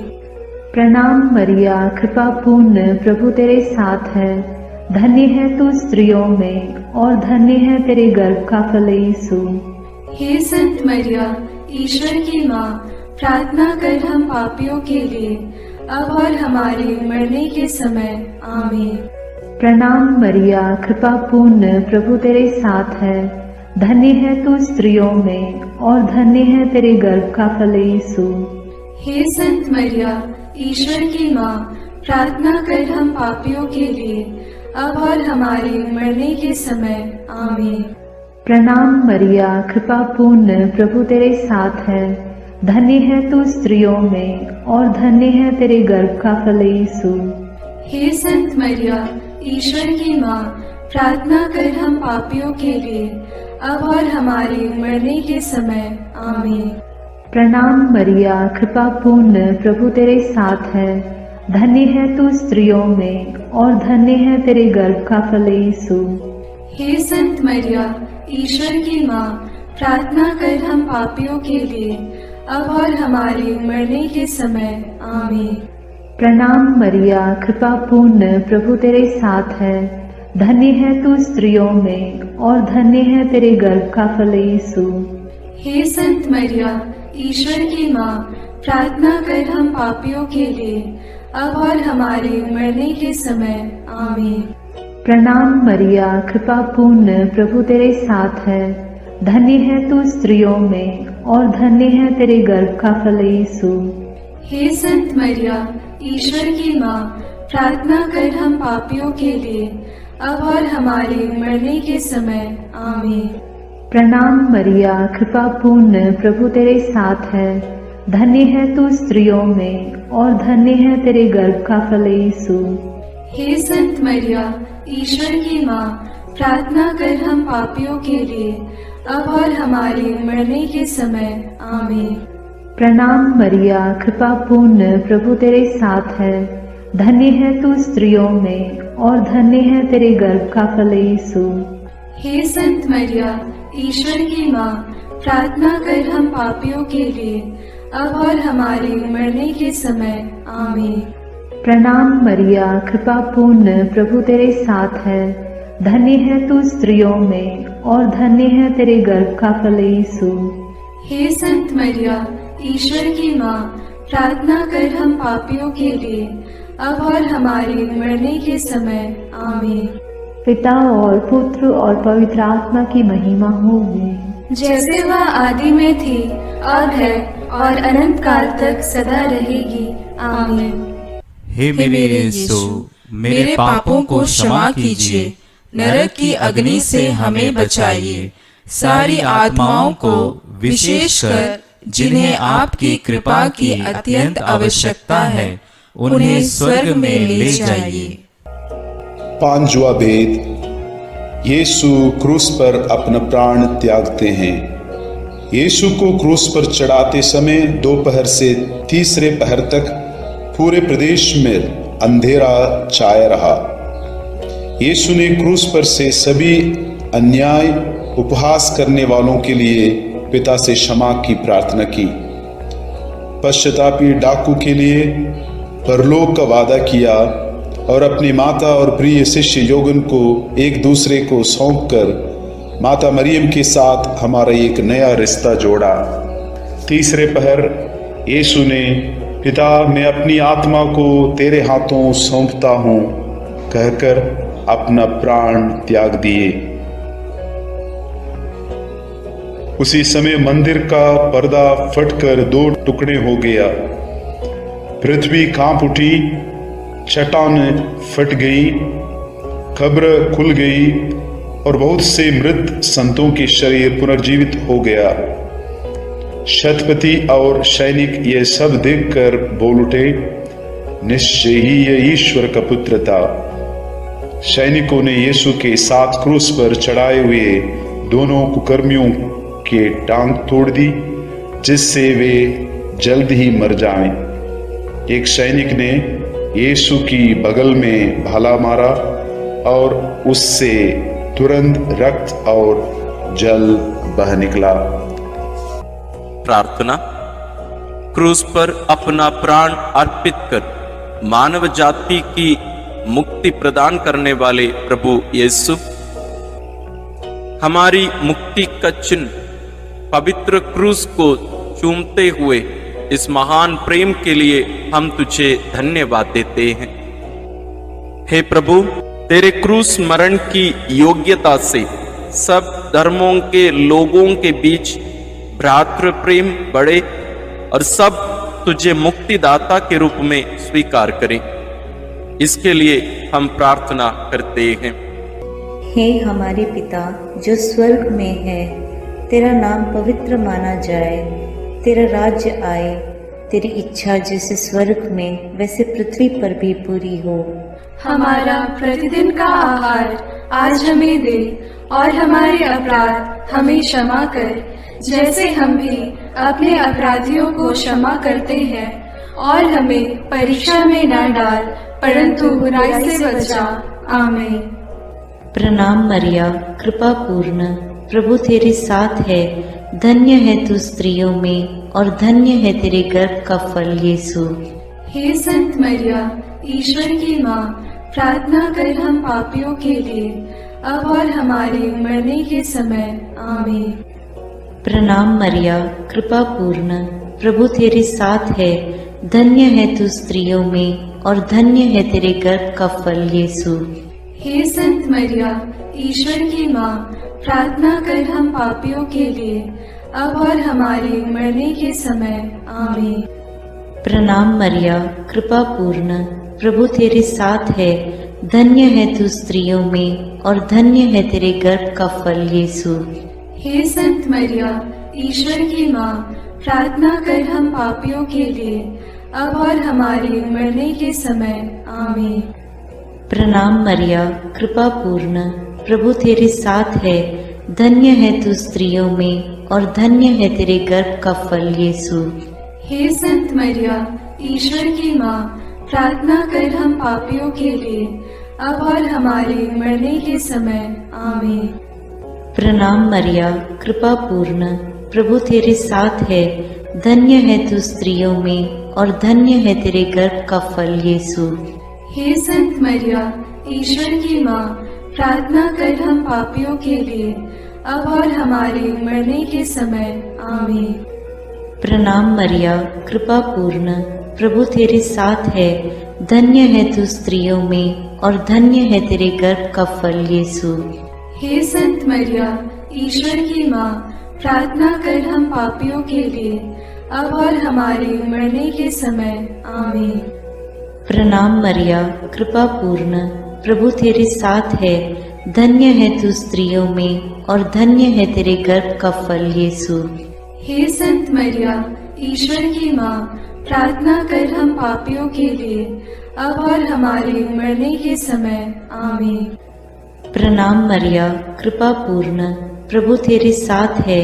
K: प्रणाम मरिया, कृपा पूर्ण, प्रभु तेरे साथ है। धन्य है तू स्त्रियों में और धन्य है तेरे गर्भ का फल यीशु।
B: हे संत मरिया, ईश्वर की माँ, प्रार्थना कर हम पापियों के लिए, अब और हमारे मरने के समय। आमीन।
K: प्रणाम मरिया, कृपा पूर्ण, प्रभु तेरे साथ है। धन्य है तू स्त्रियों में और धन्य है तेरे गर्भ का फल यीशु।
B: हे संत मरिया, ईश्वर की माँ, प्रार्थना कर हम पापियों के लिए, अब और हमारे मरने के समय। आमीन।
K: प्रणाम मरिया, कृपा पूर्ण, प्रभु तेरे साथ है। धन्य है तू स्त्रियों में और धन्य है तेरे गर्भ का फल यीशु।
B: हे संत मरिया, ईश्वर की माँ, प्रार्थना कर हम पापियों के लिए, अब और हमारे मरने के समय। आमीन।
K: प्रणाम मरिया, कृपा पूर्ण, प्रभु तेरे साथ है। धन्य है तू स्त्रियों में और धन्य है तेरे गर्भ का फल यीशु।
B: हे संत मरिया, ईश्वर की माँ, प्रार्थना कर हम पापियों के लिए, अब और हमारे मरने के समय। आमीन।
K: प्रणाम मरिया, कृपा पूर्ण, प्रभु तेरे साथ है। धन्य है तू स्त्रियों में और धन्य है तेरे गर्भ का फल यीशु।
B: हे संत मरिया, ईश्वर की माँ, प्रार्थना कर हम पापियों के लिए, अब और हमारे मरने के समय। आमीन।
K: प्रणाम मरिया, कृपा पूर्ण, प्रभु तेरे साथ है। धन्य है तू स्त्रियों में और धन्य है तेरे गर्भ का फल यीशु।
B: हे संत मरिया, ईश्वर की माँ, प्रार्थना कर हम पापियों के लिए, अब और हमारे मरने के समय। आमीन।
K: प्रणाम मरिया, कृपा पूर्ण, प्रभु तेरे साथ है। धन्य है तू स्त्रियों में और धन्य है तेरे गर्भ का फल यीशु।
B: हे संत मरिया, ईश्वर की माँ, प्रार्थना कर हम पापियों के लिए, अब और हमारे मरने के समय। आमीन।
K: प्रणाम मरिया, कृपा पूर्ण, प्रभु तेरे साथ है। धन्य है तू स्त्रियों में और धन्य है तेरे गर्भ का फल यीशु।
B: हे संत मरिया, ईश्वर की माँ, प्रार्थना कर हम पापियों के लिए, अब और हमारे मरने के समय। आमीन।
K: प्रणाम मरिया, कृपा पूर्ण, प्रभु तेरे साथ है। धन्य है तू स्त्रियों में और धन्य है तेरे गर्भ का फल यीशु।
B: हे संत मरिया, ईश्वर की माँ, प्रार्थना कर हम पापियों के लिए, अब और हमारे मरने के समय। आमीन।
K: पिता और पुत्र और पवित्र आत्मा की महिमा होगी,
B: जैसे वह आदि में थी और है और अनंत काल तक सदा रहेगी। आमीन।
H: हे मेरे यीशु, मेरे पापों को क्षमा कीजिए, नरक की अग्नि से हमें बचाइए, सारी आत्माओं को, विशेषकर जिन्हें आपकी कृपा की अत्यंत आवश्यकता है, उन्हें स्वर्ग में ले जाइए।
G: पांचवा भेद, यीशु क्रूस पर अपना प्राण त्यागते हैं। यीशु को क्रूस पर चढ़ाते समय दोपहर से तीसरे पहर तक पूरे प्रदेश में अंधेरा छाया रहा। यीशु ने क्रूस पर से सभी अन्याय उपहास करने वालों के लिए पिता से क्षमा की प्रार्थना की। पश्चातापी डाकू के लिए परलोक का वादा किया और अपनी माता और प्रिय शिष्य योगन को एक दूसरे को सौंपकर माता मरियम के साथ हमारा एक नया रिश्ता जोड़ा। तीसरे पहर यीशु ने, पिता मैं अपनी आत्मा को तेरे हाथों सौंपता हूँ कहकर अपना प्राण त्याग दिए। उसी समय मंदिर का पर्दा फटकर दो टुकड़े हो गया। पृथ्वी कांप उठी, चट्टान फट गई, कब्र खुल गई और बहुत से मृत संतों के शरीर पुनर्जीवित हो गया। शतपति और सैनिक ये सब देखकर बोल उठे, निश्चय ही ये ईश्वर का पुत्र था। सैनिकों ने यीशु के साथ क्रूस पर चढ़ाए हुए दोनों कुकर्मियों के टांग तोड़ दी, जिससे वे जल्द ही मर जाएं। एक सैनिक ने यीशु की बगल में भाला मारा और उससे तुरंत रक्त और जल बह निकला।
A: प्रार्थना। क्रूस पर अपना प्राण अर्पित कर मानव जाति की मुक्ति प्रदान करने वाले प्रभु यीशु, हमारी मुक्ति का चिन्ह पवित्र क्रूस को चूमते हुए इस महान प्रेम के लिए हम तुझे धन्यवाद देते हैं। हे प्रभु, तेरे क्रूस मरण की योग्यता से सब धर्मों के लोगों के बीच भ्रातृ प्रेम बढ़े और सब तुझे मुक्तिदाता के रूप में स्वीकार करें। इसके लिए हम प्रार्थना करते हैं।
L: हे हमारे पिता जो स्वर्ग में है, तेरा नाम पवित्र माना जाए, तेरा राज्य आए, तेरी इच्छा जैसे स्वर्ग में वैसे पृथ्वी पर भी पूरी हो।
B: हमारा प्रतिदिन का आहार आज हमें दे और हमारे अपराध हमें क्षमा कर, जैसे हम भी अपने अपराधियों को क्षमा करते हैं, और हमें परीक्षा में न डाल परंतु बुराई से बचा। आमीन।
L: प्रणाम मरिया, कृपा पूर्ण, प्रभु तेरे साथ है, धन्य है तू स्त्रियों में और धन्य है तेरे गर्भ का फल यीशु।
B: हे संत मरिया, ईश्वर की माँ, प्रार्थना कर हम पापियों के लिए, अब और हमारे मरने के समय। आमीन।
L: प्रणाम मरिया, कृपा पूर्ण, प्रभु तेरे साथ है, धन्य है तू स्त्रियों में और धन्य है तेरे गर्भ का फल यीशु।
B: हे संत मरिया, ईश्वर की माँ, प्रार्थना कर हम पापियों के लिए, अब और हमारे मरने के समय। आमीन।
L: प्रणाम मरिया, कृपा पूर्ण, प्रभु तेरे साथ है, धन्य है तू स्त्रियों में और धन्य है तेरे गर्भ का फल यीशु।
B: हे संत मरिया, ईश्वर की माँ, प्रार्थना कर हम पापियों के लिए, अब और हमारे मरने के समय। आमीन।
L: प्रणाम मरिया, कृपा पूर्ण, प्रभु तेरे साथ है, धन्य है तू स्त्रियों में और धन्य है तेरे गर्भ का फल यीशु।
B: हे संत मरिया, ईश्वर की माँ, प्रार्थना कर हम पापियों के लिए, अब और हमारे मरने के समय। आमीन।
L: प्रणाम मरिया, कृपा पूर्ण, प्रभु तेरे साथ है, धन्य है तू स्त्रियों में और धन्य है तेरे गर्भ का फल यीशु।
B: हे संत मरिया, ईश्वर की माँ, प्रार्थना कर हम पापियों के लिए, अब और हमारे मरने के समय। आमीन।
L: प्रणाम मरिया, कृपा पूर्ण, प्रभु तेरे साथ है, धन्य है तू स्त्रियों में और धन्य है तेरे गर्भ का फल यीशु।
B: हे संत मरिया, ईश्वर की माँ, प्रार्थना कर हम पापियों के लिए, अब और हमारे मरने के समय। आमीन।
L: प्रणाम मरिया, कृपा पूर्ण, प्रभु तेरे साथ है, धन्य है तू स्त्रियों में और धन्य है तेरे गर्भ का फल यीशु।
B: हे संत मरिया, ईश्वर की माँ, प्रार्थना कर हम पापियों के लिए, अब और हमारे मरने के समय। आमीन।
L: प्रणाम मरिया, कृपा पूर्ण, प्रभु तेरे साथ है,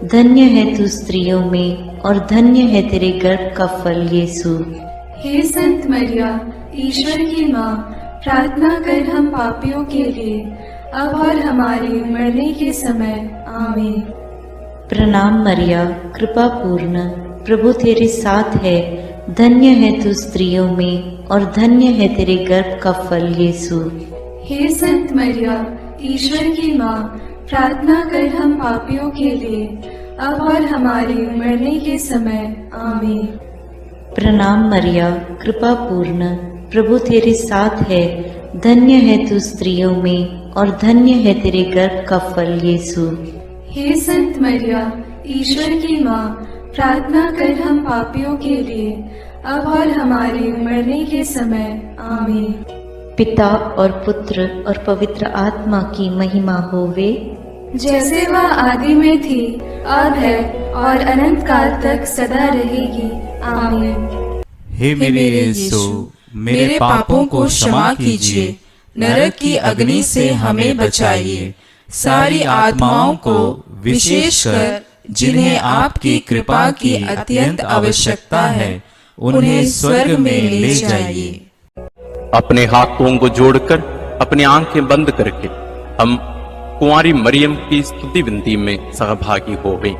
L: धन्य है तू स्त्रियों में और धन्य है तेरे गर्भ का फल यीशु।
B: हे संत मरिया, ईश्वर की माँ, प्रार्थना कर हम पापियों के लिए, अब और हमारे मरने के समय। आमीन।
L: प्रणाम मरिया, कृपा पूर्ण, प्रभु तेरे साथ है, धन्य है तू स्त्रियों में और धन्य है तेरे गर्भ का फल यीशु।
B: हे संत मरिया, ईश्वर की माँ, प्रार्थना कर हम पापियों के लिए, अब और हमारे मरने के समय। आमीन।
L: प्रणाम मरिया, कृपा पूर्ण, प्रभु तेरे साथ है, धन्य है तू स्त्रियों में और धन्य है तेरे गर्भ का फल यीशु।
B: हे संत मरिया, ईश्वर की माँ, प्रार्थना कर हम पापियों के लिए, अब और हमारे मरने के समय। आमीन।
L: पिता और पुत्र और पवित्र आत्मा की महिमा होवे,
B: जैसे वह आदि में थी, अब है और अनंत काल तक सदा रहेगी। आमीन।
H: हे मेरे यीशु, मेरे पापों को क्षमा कीजिए, नरक की अग्नि से हमें बचाइए, सारी आत्माओं को विशेषकर जिन्हें आपकी कृपा की अत्यंत आवश्यकता है उन्हें स्वर्ग में ले जाइए।
A: अपने हाथों को जोड़कर अपनी आंखें बंद करके हम कुंवारी मरियम की स्तुति विनती में सहभागी हो गए।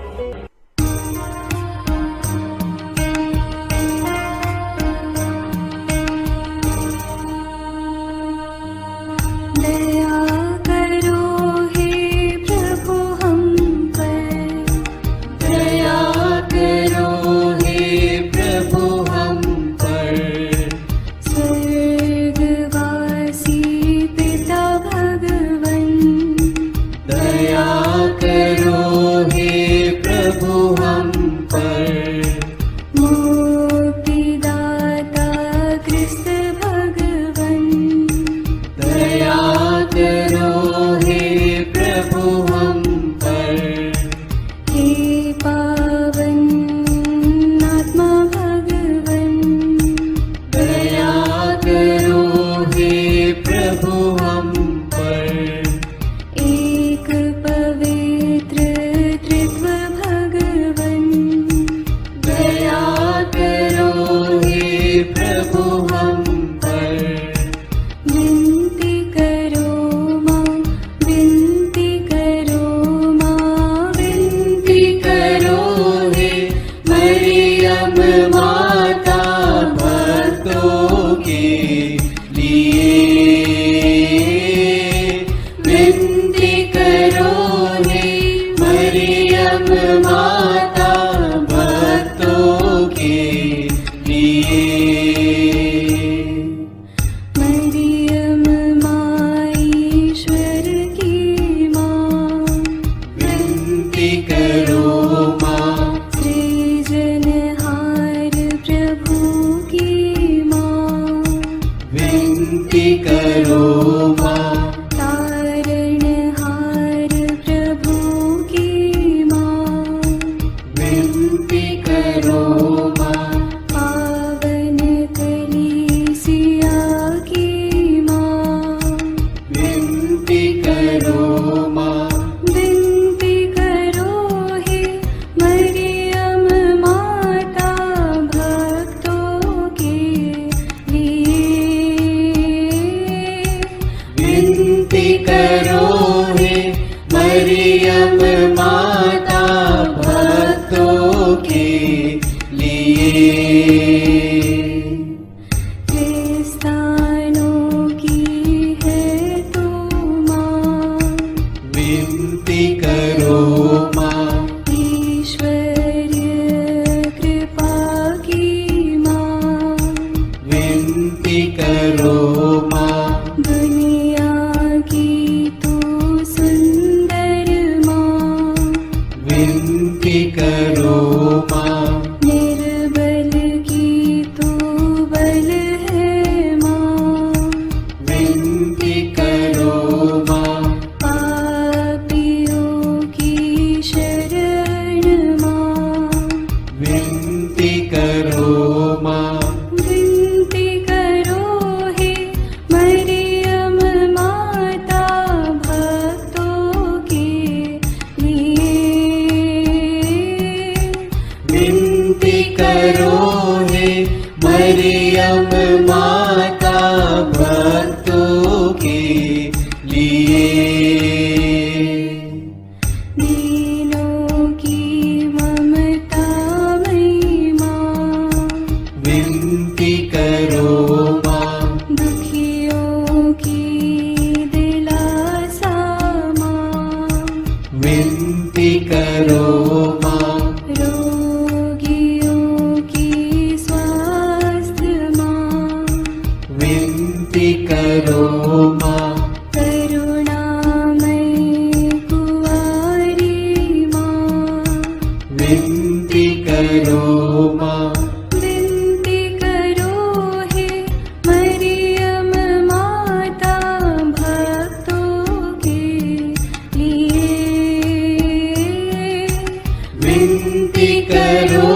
M: करो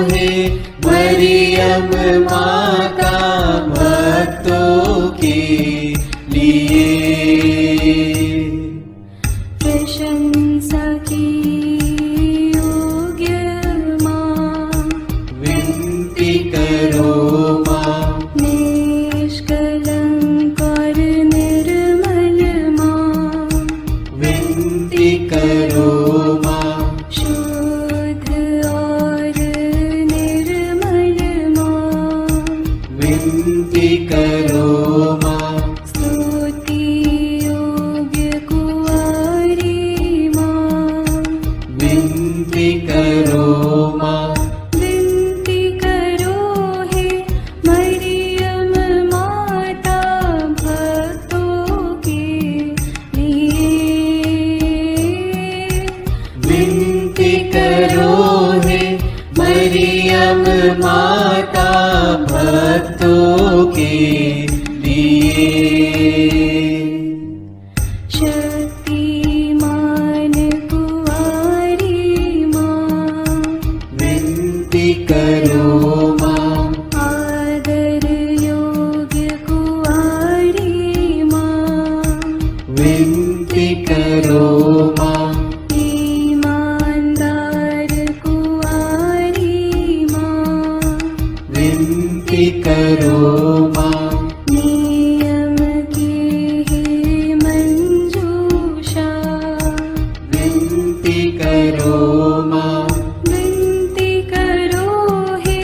M: हे मरियम माता।
H: भक्तों के लिए।
B: प्रशंसा की योग्य माँ,
H: विनती करो माँ,
B: निष्कलंक और निर्मल माँ,
H: विनती करो माँ,
B: शुद्ध और निर्मल माँ,
H: विनती करो माँ,
B: स्तुति योग्य कुंवारी माँ,
H: विनती करो माँ,
B: विनती करो हे मरियम माता भक्तों के लिए।
H: विनती करो हे मरियम माता भक्तों के लिए।
B: शक्तिमान कुंवारी माँ,
H: विनती करो माँ,
B: आदर योग्य कुंवारी माँ,
H: विनती करो माँ,
B: ईमानदार कुंवारी माँ,
H: विनती करो माँ,
B: नियम की है मंजूषा,
H: विनती करो माँ,
B: विनती करो हे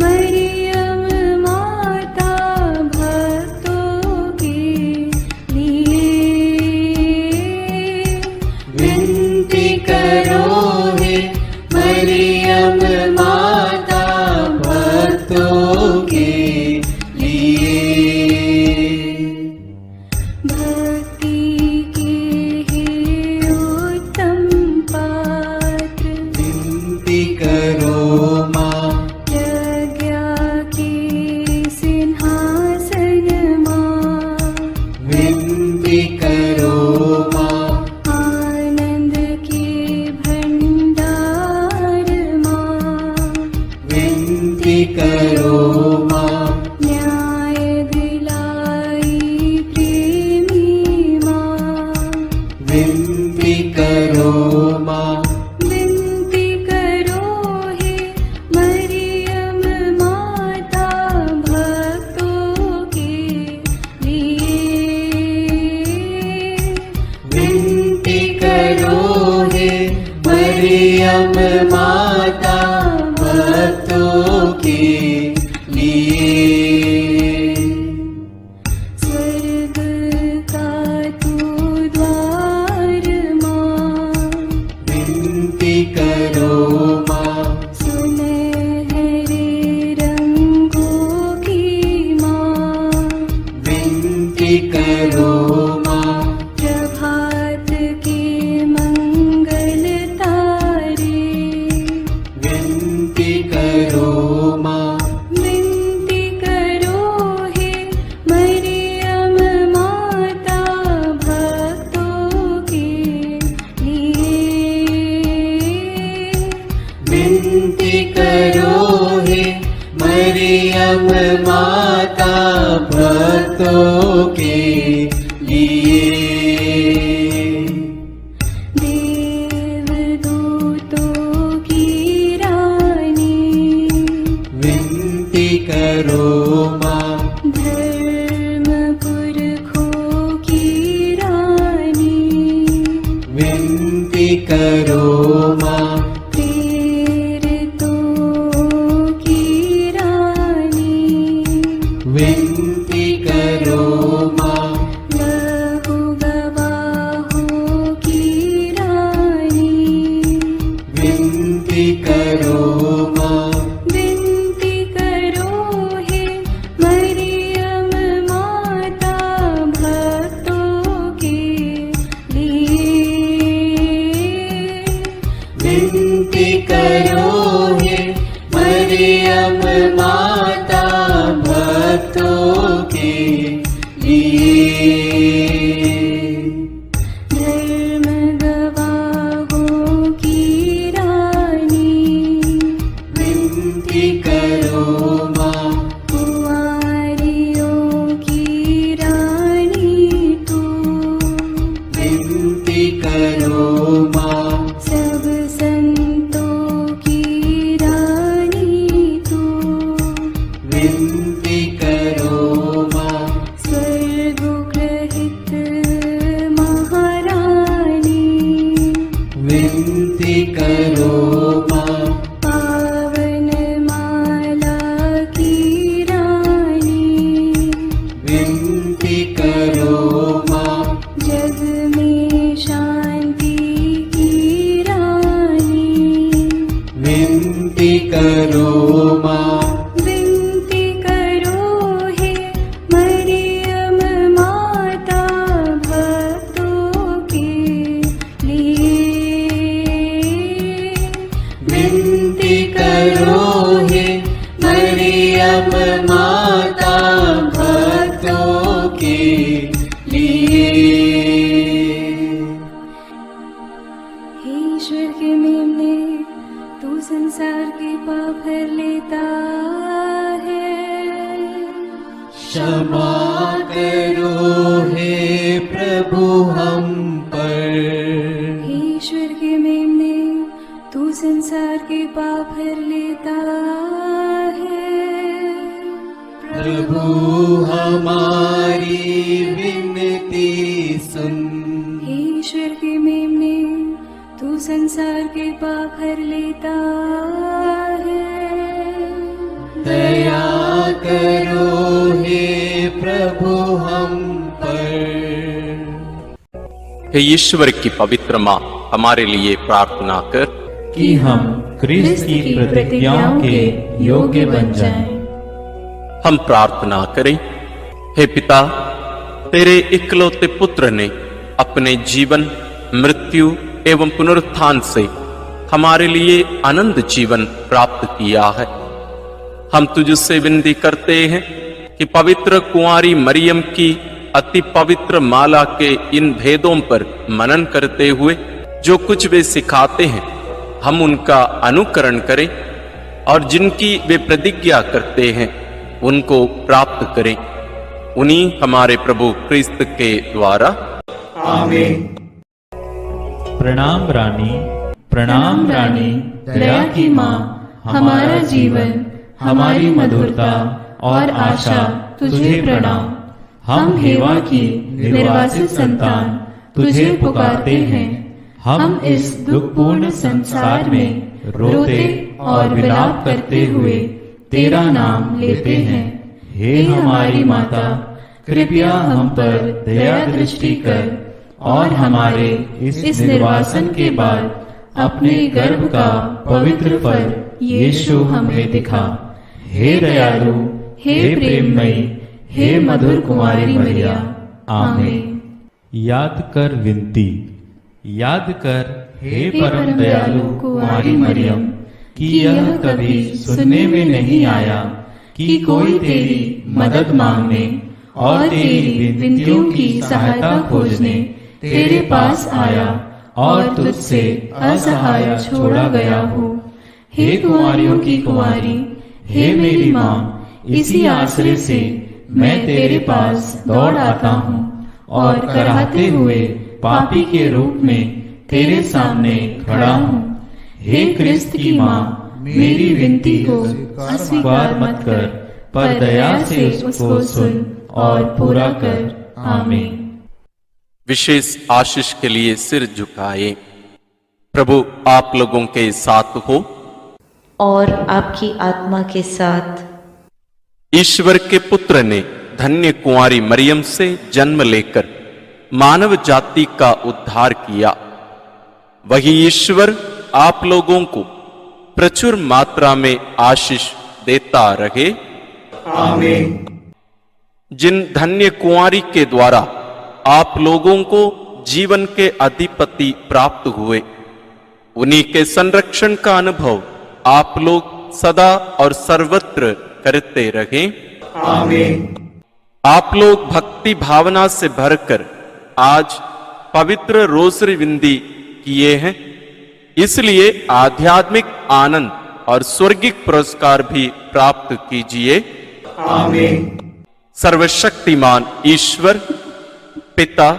B: मरियम माता भक्तों के लिए।
H: विनती करो हे मरियम माता भक्तों के लिए।
B: भक्ति के हे उत्तम पात्र,
H: विनती करो माँ,
B: प्रज्ञा के सिंहासन माँ,
H: विनती करो माँ,
B: आनंद के भंडार माँ,
H: विनती करो माँ,
B: न्याय दिलाई प्रेमी माँ,
H: विनती करो माँ,
B: विनती करो हे मरियम माता भक्तों के लिए।
H: विनती करो हे मरियम माता भक्तों के लिए।
B: स्वर्ग का तू द्वार माँ,
H: विनती करो माँ,
B: सुनहरे रंगों की माँ,
H: विनती करो माँ,
B: प्रभात के मंगल तारे,
H: विनती करो माँ,
B: विनती करो हे मरियम माता भक्तों के लिए।
H: विनती करो हे मरियम माता भक्तों के लिए।
B: देवदूतों की रानी,
H: विनती करो माँ,
B: धर्म पुरखों की रानी,
H: विनती करो माँ,
B: प्रेरितों की रानी,
H: विनती करो माँ,
B: लहू गवाहों की रानी,
H: विनती करो माँ,
B: विनती करो हे मरियम माता भक्तों के लिए।
H: विनती करो माँ।
B: स्वर्गोग्रहित महारानी
H: विनती करो माँ।
B: पावन माला की रानी
H: विनती करो माँ।
B: जग में शांति की रानी
H: विनती करो माँ।
B: विनती करो हे मरियम माता भक्तों के लिए।
H: विनती करो हे मरियम माता भक्तों के लिए।
B: हे ईश्वर के मेमने, तू संसार के पाप भर लेता है।
H: क्षमा करो हे प्रभु हम पर।
B: हे ईश्वर के मेमने, तू संसार के पाप भर लेता है।
H: प्रभु हमारी विनती सुन।
B: हे ईश्वर के मेमने, तू संसार के पाप भर लेता है।
H: दया करो हे प्रभु हम पर।
A: हे ईश्वर की पवित्र माँ, हमारे लिए प्रार्थना कर
D: कि हम क्रिस्त की प्रतिज्ञाओं के योग्य बन जाएं।
A: हम प्रार्थना करें। हे पिता, तेरे इकलौते पुत्र ने अपने जीवन, मृत्यु एवं पुनरुत्थान से हमारे लिए अनंत जीवन प्राप्त किया है। हम तुझसे विनती करते हैं कि पवित्र कुंवारी मरियम की अति पवित्र माला के इन भेदों पर मनन करते हुए जो कुछ वे सिखाते हैं, हम उनका अनुकरण करें और जिनकी वे प्रतिज्ञा करते हैं उनको प्राप्त करें। उन्हीं हमारे प्रभु क्रिस्त के द्वारा।
H: आमीन।
D: प्रणाम रानी, प्रणाम रानी,
B: दया की माँ, हमारा जीवन, हमारी मधुरता और आशा तुझे प्रणाम। हम हेवा की निर्वासित संतान तुझे पुकारते हैं। हम इस दुखपूर्ण संसार में रोते और विलाप करते हुए तेरा नाम लेते हैं। हे हमारी माता, कृपया हम पर दया दृष्टि कर और हमारे इस निर्वासन के बाद अपने गर्भ का पवित्र फल यीशु हमें दिखा। हे दयालु, हे प्रेममयी, हे मधुर कुमारी मरिया। आमीन।
D: याद कर विनती। याद कर हे परम दयालु कुमारी मरियम कि यह कभी सुनने में नहीं आया कि कोई तेरी मदद मांगने और तेरी विनतियों की सहायता खोजने तेरे पास आया और तुझसे असहाय छोड़ा गया हो। हे कुंवारियों की कुंवारी, हे मेरी माँ, इसी आश्रय से मैं तेरे पास दौड़ आता हूँ और कराहते हुए पापी के रूप में तेरे सामने खड़ा हूँ। हे क्रिस्त की माँ, मेरी विनती को अस्वीकार मत कर, पर दया से उसको सुन और पूरा कर। आमीन।
A: विशेष आशीष के लिए सिर झुकाए। प्रभु आप लोगों के साथ हो
L: और आपकी आत्मा के साथ।
A: ईश्वर के पुत्र ने धन्य कुंवारी मरियम से जन्म लेकर मानव जाति का उद्धार किया। वही ईश्वर आप लोगों को प्रचुर मात्रा में आशीष देता रहे।
H: आमीन।
A: जिन धन्य कुंवारी के द्वारा आप लोगों को जीवन के अधिपति प्राप्त हुए, उन्हीं के संरक्षण का अनुभव आप लोग सदा और सर्वत्र करते रहें।
H: आमीन।
A: आप लोग भक्ति भावना से भरकर आज पवित्र रोसरी विनती किए हैं, इसलिए आध्यात्मिक आनंद और स्वर्गिक पुरस्कार भी प्राप्त कीजिए।
H: आमीन।
A: सर्वशक्तिमान ईश्वर पिता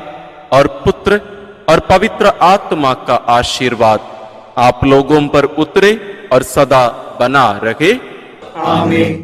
A: और पुत्र और पवित्र आत्मा का आशीर्वाद आप लोगों पर उतरे और सदा बना रहे।
H: आमीन।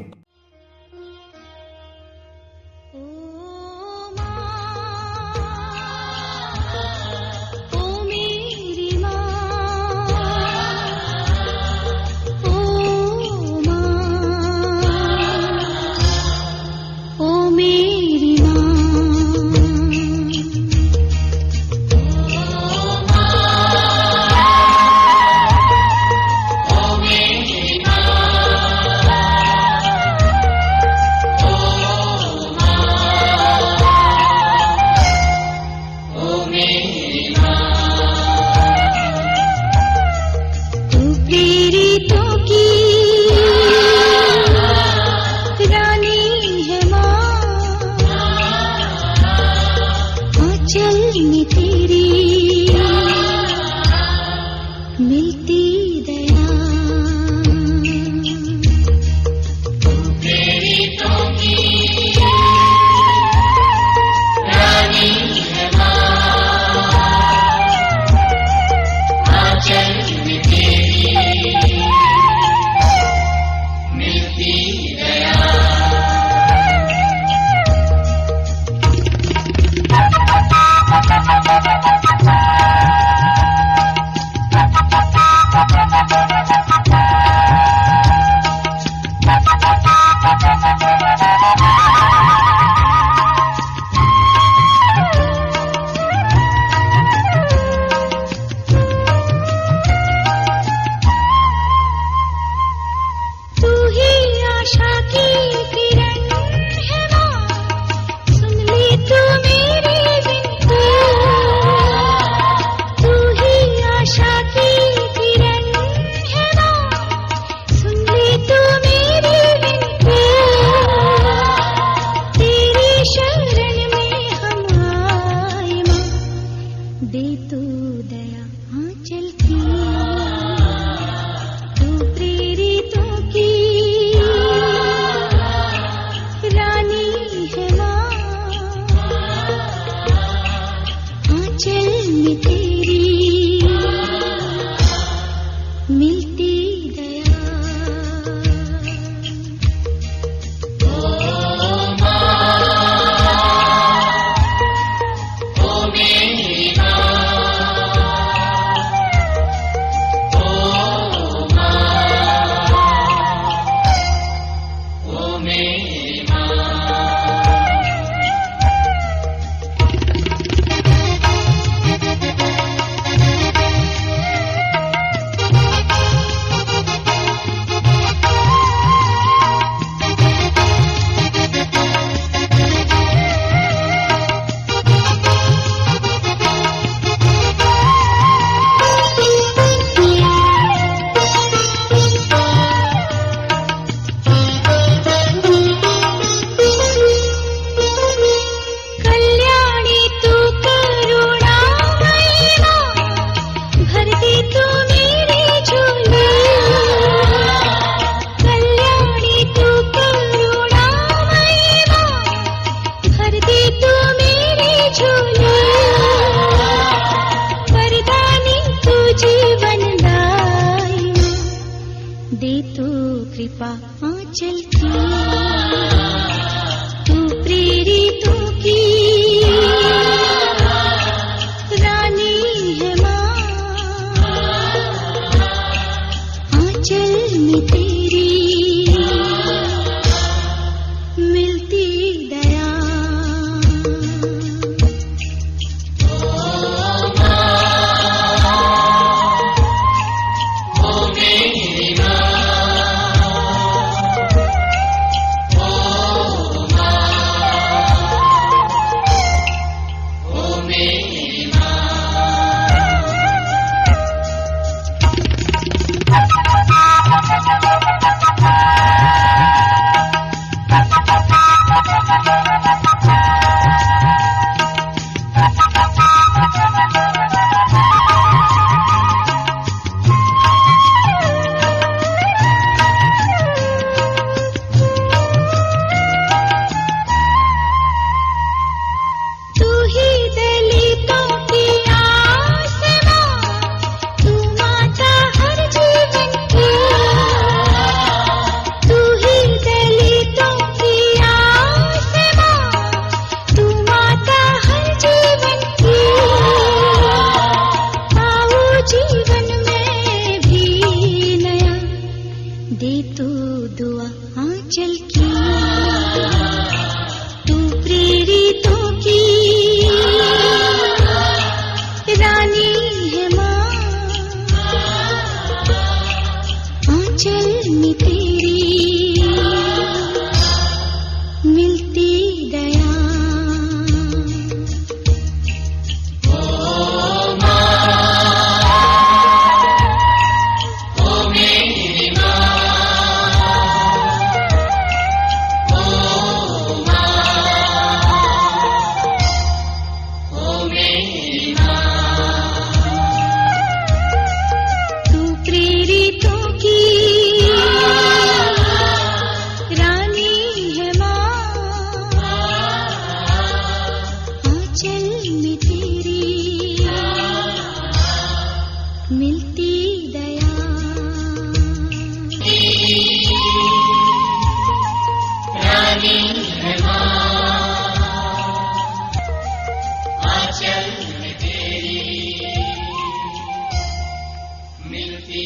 M: मिलती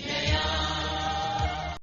M: दया।